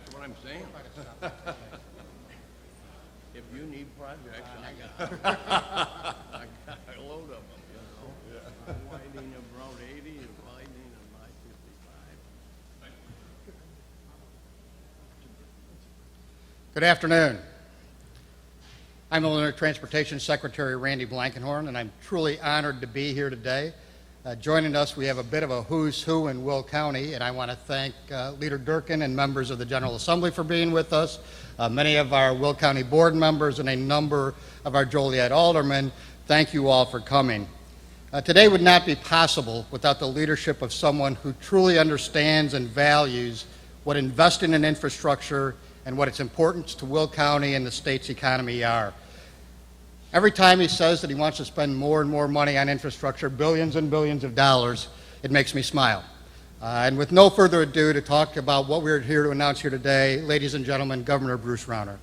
That's what I'm saying. If you need projects, I got a load of them, you know. Widening of Route 80 and widening of I-55. Good afternoon. I'm Illinois Transportation Secretary Randy Blankenhorn, and I'm truly honored to be here today. Joining us, we have a bit of a who's who in Will County, and I want to thank Leader Durkin and members of the General Assembly for being with us, many of our Will County board members, and a number of our Joliet aldermen. Thank you all for coming. Today would not be possible without the leadership of someone who truly understands and values what investing in infrastructure and what its importance to Will County and the state's economy are. Every time he says that he wants to spend more and more money on infrastructure, billions and billions of dollars, it makes me smile. And with no further ado, to talk about what we're here to announce here today, ladies and gentlemen, Governor Bruce Rauner.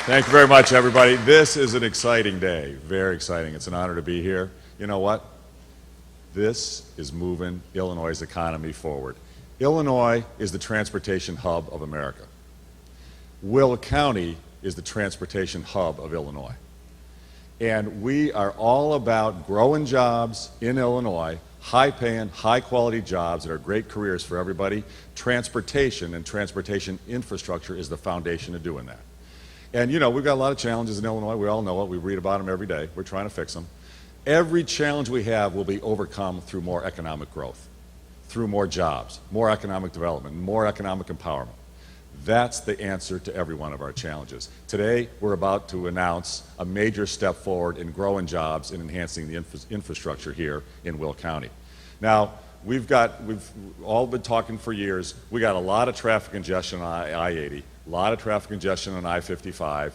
Thank you very much, everybody. This is an exciting day, very exciting. It's an honor to be here. You know what? This is moving Illinois' economy forward. Illinois is the transportation hub of America. Will County is the transportation hub of Illinois. And we are all about growing jobs in Illinois, high-paying, high-quality jobs that are great careers for everybody. Transportation and transportation infrastructure is the foundation of doing that. And you know, we've got a lot of challenges in Illinois. We all know it. We read about them every day. We're trying to fix them. Every challenge we have will be overcome through more economic growth, through more jobs, more economic development, more economic empowerment. That's the answer to every one of our challenges. Today, we're about to announce a major step forward in growing jobs and enhancing the infrastructure here in Will County. Now, we've all been talking for years. We got a lot of traffic congestion on I-80, a lot of traffic congestion on I-55,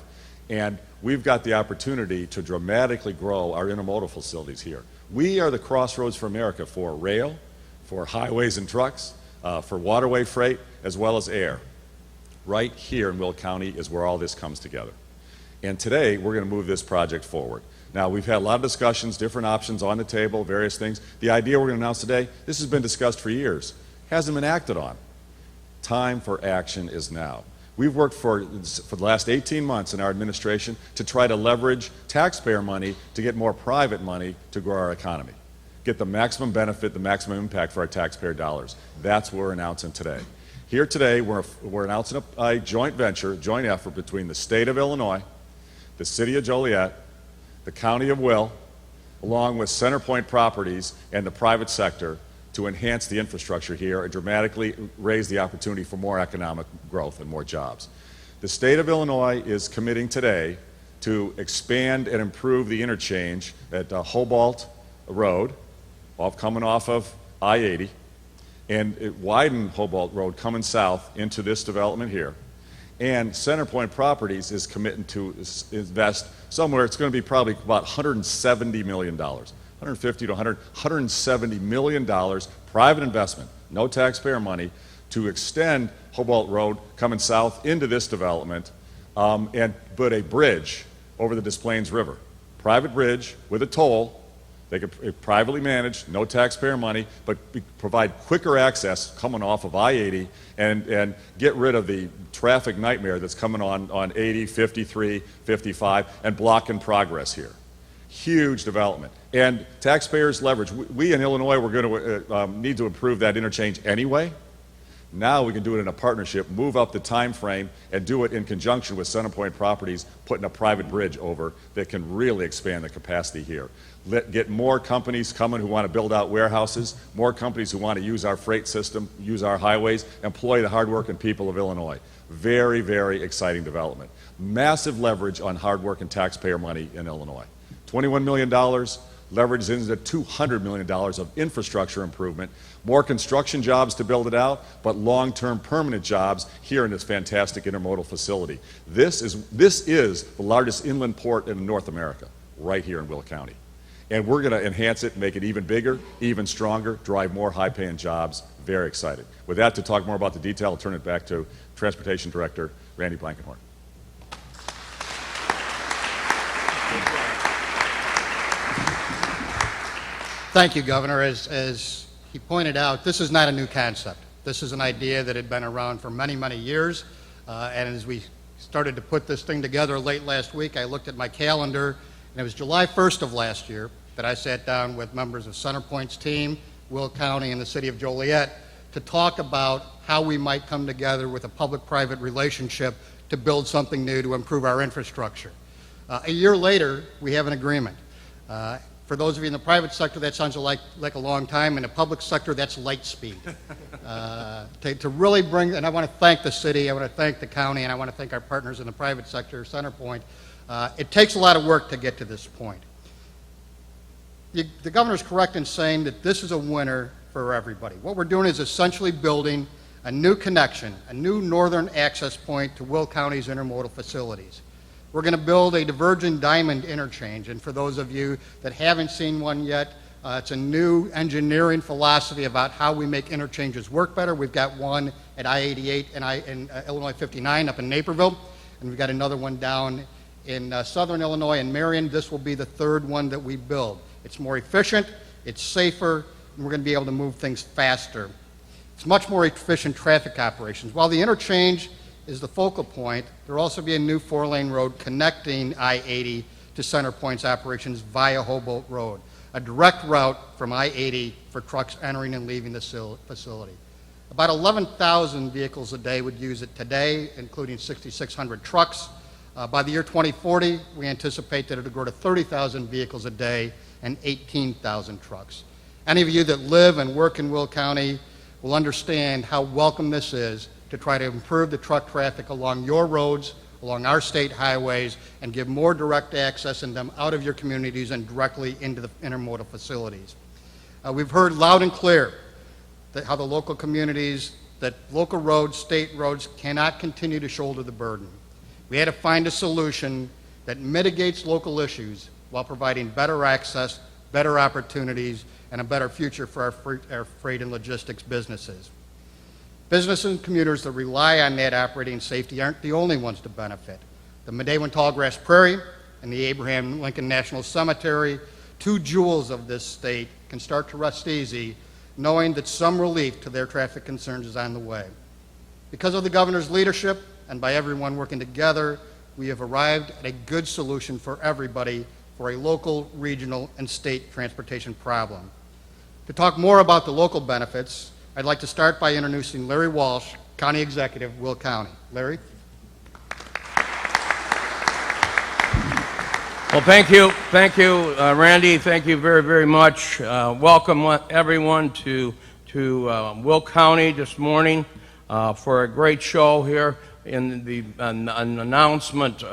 and we've got the opportunity to dramatically grow our intermodal facilities here. We are the crossroads for America for rail, for highways and trucks, for waterway freight, as well as air. Right here in Will County is where all this comes together. And today, we're going to move this project forward. Now, we've had a lot of discussions, different options on the table, various things. The idea we're going to announce today, this has been discussed for years, hasn't been acted on. Time for action is now. We've worked for the last 18 months in our administration to try to leverage taxpayer money to get more private money to grow our economy. Get the maximum benefit, the maximum impact for our taxpayer dollars. That's what we're announcing today. Here today, we're announcing a joint venture, joint effort between the state of Illinois, the city of Joliet, the county of Will, along with CenterPoint Properties and the private sector to enhance the infrastructure here and dramatically raise the opportunity for more economic growth and more jobs. The state of Illinois is committing today to expand and improve the interchange at Hobalt Road, coming off of I-80, and it widened Hobalt Road coming south into this development here. And CenterPoint Properties is committing to invest somewhere, it's going to be probably about $170 million. 150 to 170 million dollars private investment, no taxpayer money, to extend Hobalt Road coming south into this development and put a bridge over the Des Plaines River. Private bridge with a toll. They could privately manage, no taxpayer money, but provide quicker access coming off of I-80 and get rid of the traffic nightmare that's coming on 80, 53, 55, and blocking progress here. Huge development. And taxpayers leverage. We in Illinois, we're going to need to improve that interchange anyway. Now we can do it in a partnership, move up the time frame, and do it in conjunction with CenterPoint Properties, putting a private bridge over that can really expand the capacity here. Get more companies coming who want to build out warehouses, more companies who want to use our freight system, use our highways, employ the hardworking people of Illinois. Very, very exciting development. Massive leverage on hardworking taxpayer money in Illinois. $21 million, leveraged into $200 million of infrastructure improvement, more construction jobs to build it out, but long-term permanent jobs here in this fantastic intermodal facility. This is the largest inland port in North America, right here in Will County. And we're going to enhance it, make it even bigger, even stronger, drive more high-paying jobs. Very excited. With that, to talk more about the detail, I'll turn it back to Transportation Director Randy Blankenhorn. Thank you, Governor. As he pointed out this is not a new concept. This is an idea that had been around for many, many years. And as we started to put this thing together late last week, I looked at my calendar, and it was July 1st of last year that I sat down with members of CenterPoint's team, Will County, and the city of Joliet to talk about how we might come together with a public-private relationship to build something new to improve our infrastructure. A year later, we have an agreement. For those of you in the private sector, that sounds like a long time. In the public sector, that's light speed. To really bring, and I want to thank the city, I want to thank the county, and I want to thank our partners in the private sector, CenterPoint. It takes a lot of work to get to this point. The governor's correct in saying that this is a winner for everybody. What we're doing is essentially building a new connection, a new northern access point to Will County's intermodal facilities. We're going to build a diverging diamond interchange, and for those of you that haven't seen one yet, it's a new engineering philosophy about how we make interchanges work better. We've got one at I-88 and Illinois 59 up in Naperville, and we've got another one down in southern Illinois and Marion. This will be the third one that we build. It's more efficient, it's safer, and we're going to be able to move things faster. It's much more efficient traffic operations. While the interchange is the focal point, there will also be a new 4-lane road connecting I-80 to CenterPoint's operations via Hobolt Road, a direct route from I-80 for trucks entering and leaving the facility. About 11,000 vehicles a day would use it today, including 6,600 trucks. By the year 2040, we anticipate that it will grow to 30,000 vehicles a day and 18,000 trucks. Any of you that live and work in Will County will understand how welcome this is to try to improve the truck traffic along your roads, along our state highways, and give more direct access in them out of your communities and directly into the intermodal facilities. We've heard loud and clear that how the local communities, that local roads, state roads cannot continue to shoulder the burden. We had to find a solution that mitigates local issues while providing better access, better opportunities, and a better future for our freight and logistics businesses. Businesses and commuters that rely on that operating safety aren't the only ones to benefit. The Medewan Tallgrass Prairie and the Abraham Lincoln National Cemetery, two jewels of this state, can start to rest easy, knowing that some relief to their traffic concerns is on the way. Because of the governor's leadership and by everyone working together, we have arrived at a good solution for everybody for a local, regional, and state transportation problem. To talk more about the local benefits, I'd like to start by introducing Larry Walsh, County Executive, Will County. Larry? Well, thank you, Randy. Thank you very, very much. Welcome everyone to Will County this morning for a great show here in the announcement.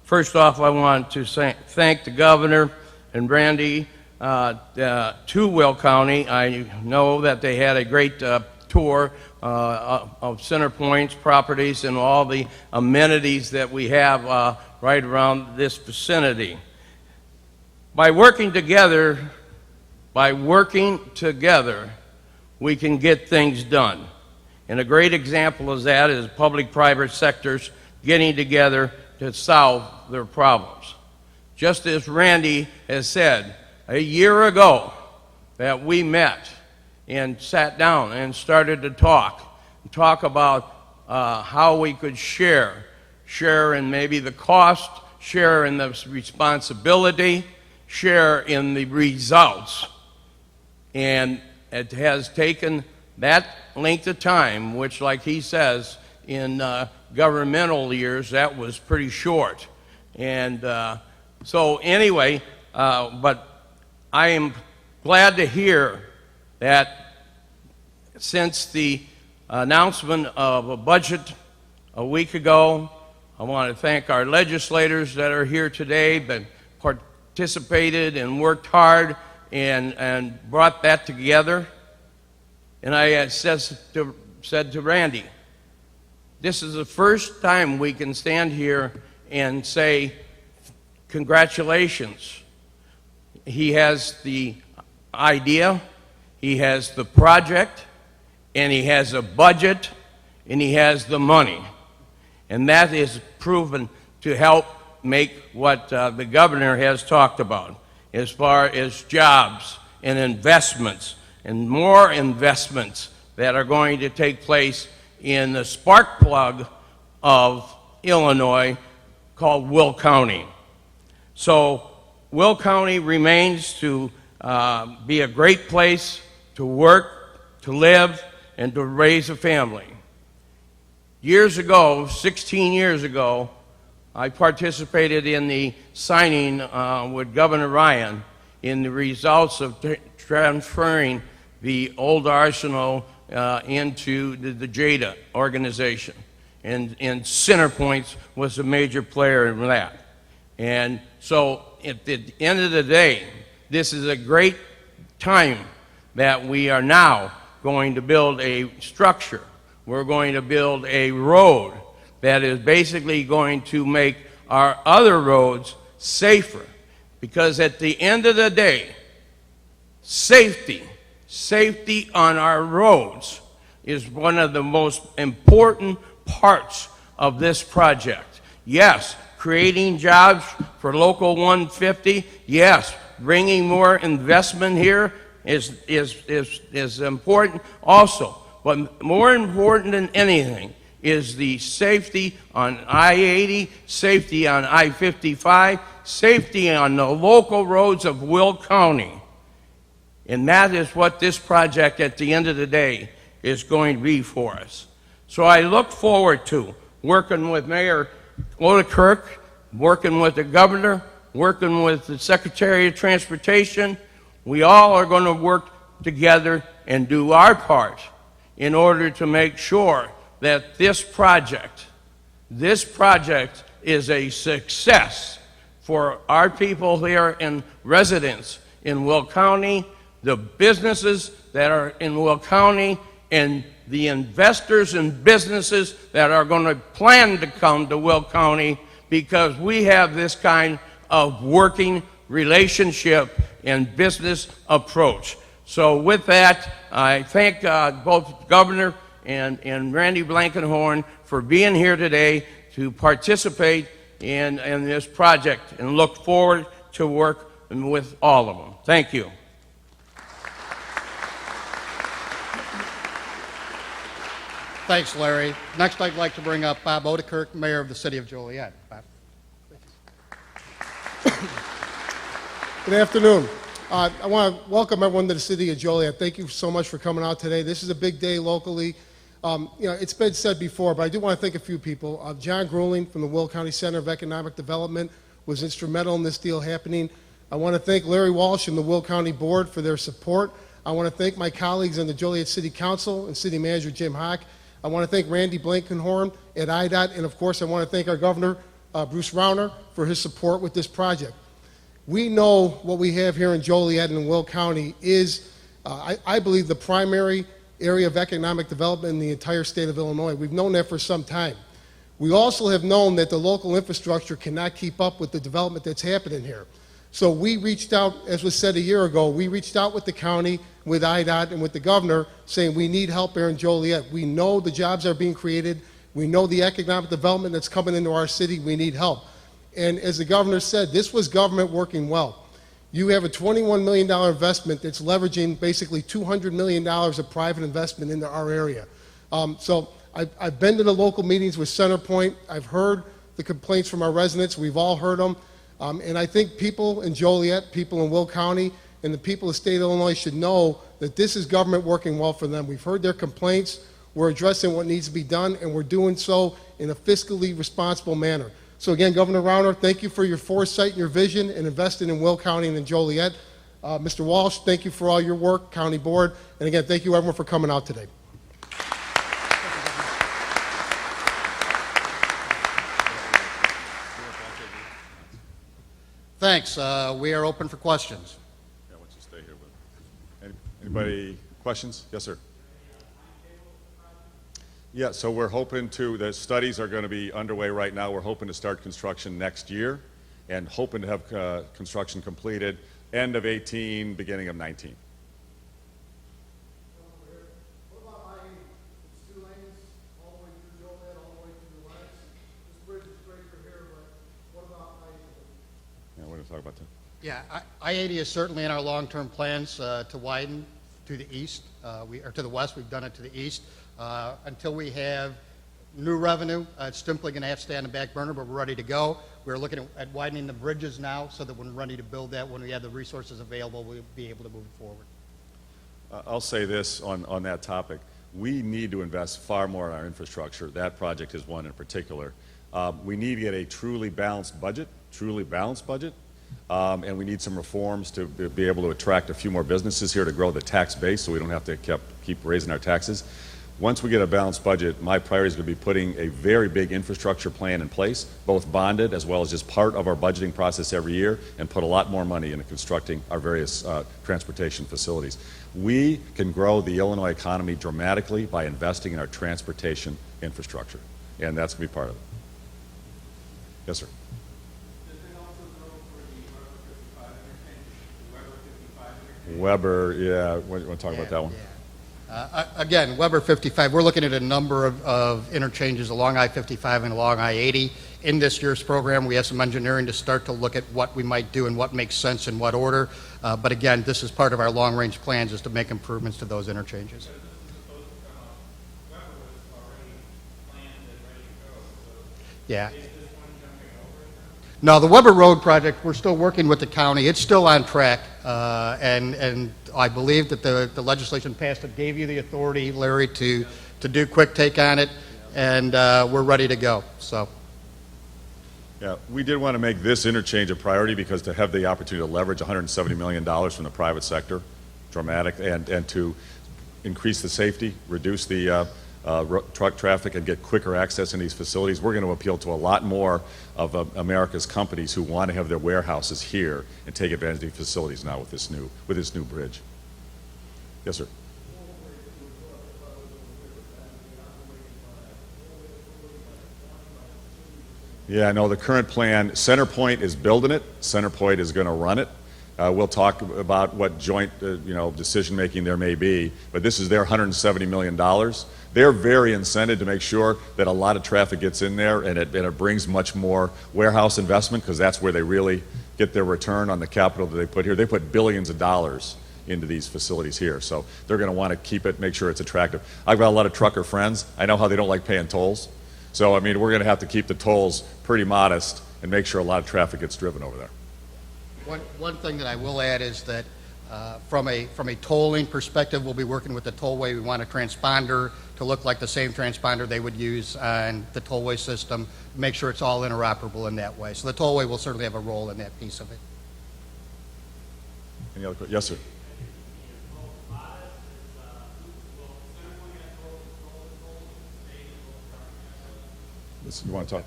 First off, I want to thank the governor and Randy to Will County. I know that they had a great tour of CenterPoint's properties and all the amenities that we have right around this vicinity. By working together, we can get things done. And a great example of that is public-private sectors getting together to solve their problems. Just as Randy has said, a year ago that we met and sat down and started to talk about how we could share in maybe the cost, share in the responsibility, share in the results. And it has taken that length of time, which, like he says, in governmental years, that was pretty short. And so anyway, but I am glad to hear that since the announcement of a budget a week ago, I want to thank our legislators that are here today that participated and worked hard and brought that together. And I said to Randy, this is the first time we can stand here and say, congratulations. He has the idea, he has the project, and he has a budget, and he has the money. And that is proven to help make what the governor has talked about as far as jobs and investments and more investments that are going to take place in the spark plug of Illinois called Will County. So Will County remains to be a great place to work, to live, and to raise a family. Years ago, 16 years ago, I participated in the signing with Governor Ryan in the results of transferring the old arsenal into the JADA organization. And Centerpoints was a major player in that. And so at the end of the day, this is a great time that we are now going to build a structure. We're going to build a road that is basically going to make our other roads safer. Because at the end of the day, safety on our roads is one of the most important parts of this project. Yes, creating jobs for Local 150. Yes, bringing more investment here is important also. But more important than anything is the safety on I-80, safety on I-55, safety on the local roads of Will County. And that is what this project at the end of the day is going to be for us. So I look forward to working with Mayor Odekirk, working with the governor, working with the Secretary of Transportation. We all are going to work together and do our part in order to make sure that this project is a success for our people here and residents in Will County, the businesses that are in Will County, and the investors and businesses that are going to plan to come to Will County, because we have this kind of working relationship and business approach. So with that, I thank both Governor and Randy Blankenhorn for being here today to participate in this project, and look forward to work with all of them. Thank you. Thanks, Larry. Next, I'd like to bring up Bob Odekirk, Mayor of the City of Joliet. Bob. Good afternoon. I want to welcome everyone to the City of Joliet. Thank you so much for coming out today. This is a big day locally. It's been said before, but I do want to thank a few people. John Grueling from the Will County Center of Economic Development was instrumental in this deal happening. I want to thank Larry Walsh and the Will County Board for their support. I want to thank my colleagues on the Joliet City Council and City Manager Jim Hock. I want to thank Randy Blankenhorn at IDOT, and of course I want to thank our Governor, Bruce Rauner, for his support with this project. We know what we have here in Joliet and in Will County is, I believe, the primary area of economic development in the entire state of Illinois. We've known that for some time. We also have known that the local infrastructure cannot keep up with the development that's happening here. So we reached out, as was said a year ago, we reached out with the county, with IDOT, and with the governor, saying we need help here in Joliet. We know the jobs are being created. We know the economic development that's coming into our city. We need help. And as the governor said, this was government working well. You have a $21 million investment that's leveraging basically $200 million of private investment into our area. So I've been to the local meetings with CenterPoint. I've heard the complaints from our residents. We've all heard them. And I think people in Joliet, people in Will County, and the people of the state of Illinois should know that this is government working well for them. We've heard their complaints. We're addressing what needs to be done, and we're doing so in a fiscally responsible manner. So again, Governor Rauner, thank you for your foresight and your vision in investing in Will County and in Joliet. Mr. Walsh, thank you for all your work, County Board. And again, thank you everyone for coming out today. Thanks. We are open for questions. Yeah, why don't you stay here with anybody questions? Yes, sir. Yeah, so we're hoping the studies are going to be underway right now. We're hoping to start construction next year and hoping to have construction completed end of 18, beginning of 19. What about I-80? It's 2 lanes all the way through Joliet, all the way to the west. This bridge is great for here, but what about I-80? Yeah, we're going to talk about that. Yeah, I-80 is certainly in our long-term plans to widen to the east, or to the west. We've done it to the east. Until we have new revenue, it's simply going to have to stay on the back burner, but we're ready to go. We're looking at widening the bridges now so that when we're ready to build that, when we have the resources available, we'll be able to move forward. I'll say this on that topic. We need to invest far more in our infrastructure. That project is one in particular. We need to get a truly balanced budget, and we need some reforms to be able to attract a few more businesses here to grow the tax base so we don't have to keep raising our taxes. Once we get a balanced budget, my priority is going to be putting a very big infrastructure plan in place, both bonded as well as just part of our budgeting process every year, and put a lot more money into constructing our various transportation facilities. We can grow the Illinois economy dramatically by investing in our transportation infrastructure, and that's going to be part of it. Yes, sir. Does it also go for the Weber 55 interchange, Weber, yeah, you want to talk about that one? Again, Weber 55, we're looking at a number of interchanges along I-55 and along I-80. In this year's program, we have some engineering to start to look at what we might do and what makes sense in what order. But again, this is part of our long-range plans, is to make improvements to those interchanges. Yeah. No, the Weber Road project, we're still working with the county. It's still on track, and I believe that the legislation passed that gave you the authority, Larry, to do quick take on it, and we're ready to go. So. Yeah, we did want to make this interchange a priority because to have the opportunity to leverage $170 million from the private sector, dramatic, and to increase the safety, reduce the truck traffic, and get quicker access in these facilities, we're going to appeal to a lot more of America's companies who want to have their warehouses here and take advantage of these facilities now with this new bridge. Yes, sir. Yeah, no, the current plan, CenterPoint is building it. CenterPoint is going to run it. We'll talk about what joint, decision-making there may be, but this is their $170 million. They're very incented to make sure that a lot of traffic gets in there, and it brings much more warehouse investment, because that's where they really get their return on the capital that they put here. They put billions of dollars into these facilities here, so they're going to want to keep it, make sure it's attractive. I've got a lot of trucker friends. I know how they don't like paying tolls. So, I mean, we're going to have to keep the tolls pretty modest and make sure a lot of traffic gets driven over there. One thing that I will add is that from a tolling perspective, we'll be working with the tollway. We want a transponder to look like the same transponder they would use on the tollway system, make sure it's all interoperable in that way. So the tollway will certainly have a role in that piece of it. Any other questions? Yes, sir. You want to talk?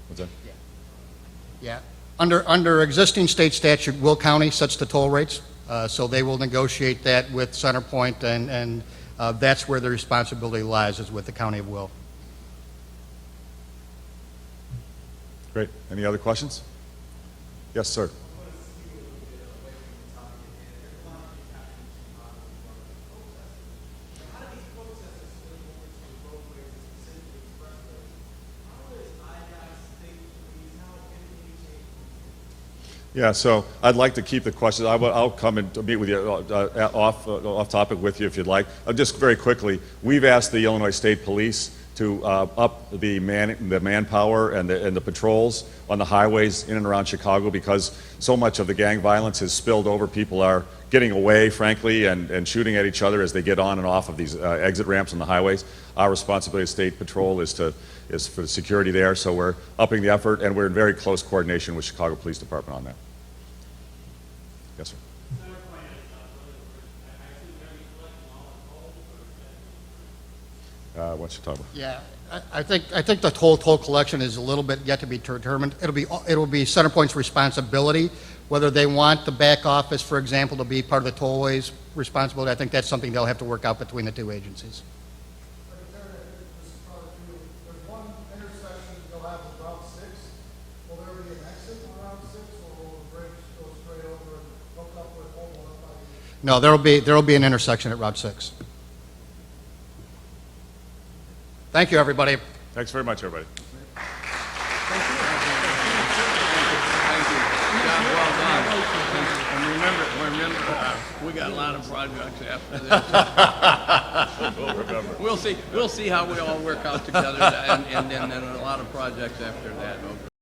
What's that? Yeah. Under existing state statute, Will County sets the toll rates, so they will negotiate that with CenterPoint, and that's where the responsibility lies, is with the County of Will. Great. Any other questions? Yes, sir. Yeah, so I'd like to keep the questions. I'll come and meet with you off topic with you if you'd like. Just very quickly, we've asked the Illinois State Police to up the manpower and the patrols on the highways in and around Chicago, because so much of the gang violence has spilled over. People are getting away, frankly, and shooting at each other as they get on and off of these exit ramps on the highways. Our responsibility as State Patrol is for the security there, so we're upping the effort, and we're in very close coordination with Chicago Police Department on that. Yes, sir. Why don't you talk about? Yeah, I think the toll collection is a little bit yet to be determined. It'll be CenterPoint's responsibility whether they want the back office, for example, to be part of the tollway's responsibility. I think that's something they'll have to work out between the two agencies. There's one intersection you'll have with Route 6. Will there be an exit on Route 6, or will the bridge go straight over and hook up with Oval? No, there'll be an intersection at Route 6. Thank you, everybody. Thanks very much, everybody. Thank you. Job well done. And remember, we got a lot lot of projects after this. We'll remember. We'll see how we all work out together, and then a lot of projects after that.